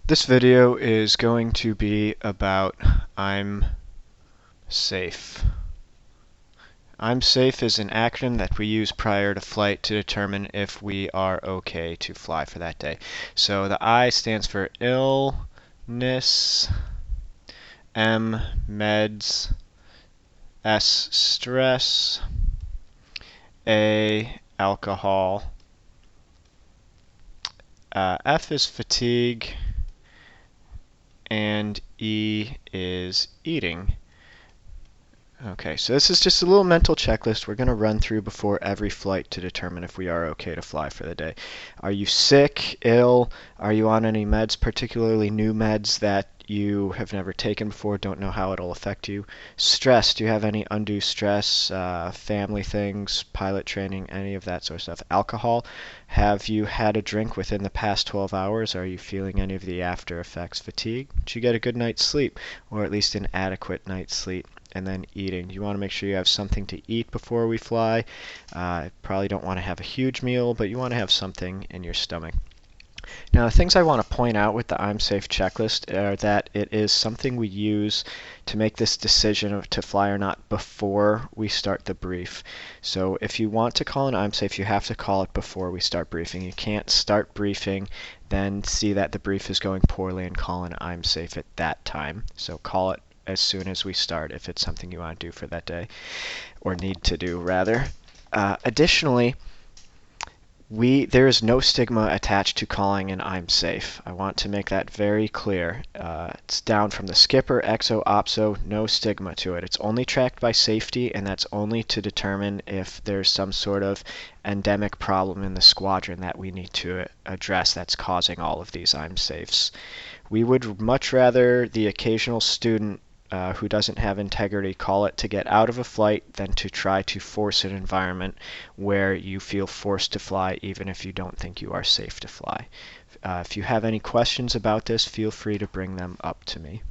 This video is going to be about Imsafe. Imsafe is an acronym that we use prior to flight to determine if we are okay to fly for that day. So the I stands for illness, M meds, S stress, A alcohol, F is fatigue, and E is eating. Okay, so this is just a little mental checklist we're going to run through before every flight to determine if we are okay to fly for the day. Are you sick, ill? Are you on any meds, particularly new meds that you have never taken before, don't know how it'll affect you? Stress, do you have any undue stress, family things, pilot training, any of that sort of stuff? Alcohol, have you had a drink within the past 12 hours? Are you feeling any of the after effects? Fatigue, did you get a good night's sleep, or at least an adequate night's sleep? And then eating. You want to make sure you have something to eat before we fly. Probably don't want to have a huge meal, but you want to have something in your stomach. Now, the things I want to point out with the Imsafe checklist are that it is something we use to make this decision of to fly or not before we start the brief. So if you want to call an Imsafe, you have to call it before we start briefing. You can't start briefing, then see that the brief is going poorly and call an Imsafe at that time. So call it as soon as we start if it's something you want to do for that day, or need to do rather. Additionally, there is no stigma attached to calling an Imsafe. I want to make that very clear. It's down from the skipper, XO, OPSO, no stigma to it. It's only tracked by safety, and that's only to determine if there's some sort of endemic problem in the squadron that we need to address that's causing all of these Imsafes. We would much rather the occasional student who doesn't have integrity call it to get out of a flight than to try to force an environment where you feel forced to fly even if you don't think you are safe to fly. If you have any questions about this, feel free to bring them up to me.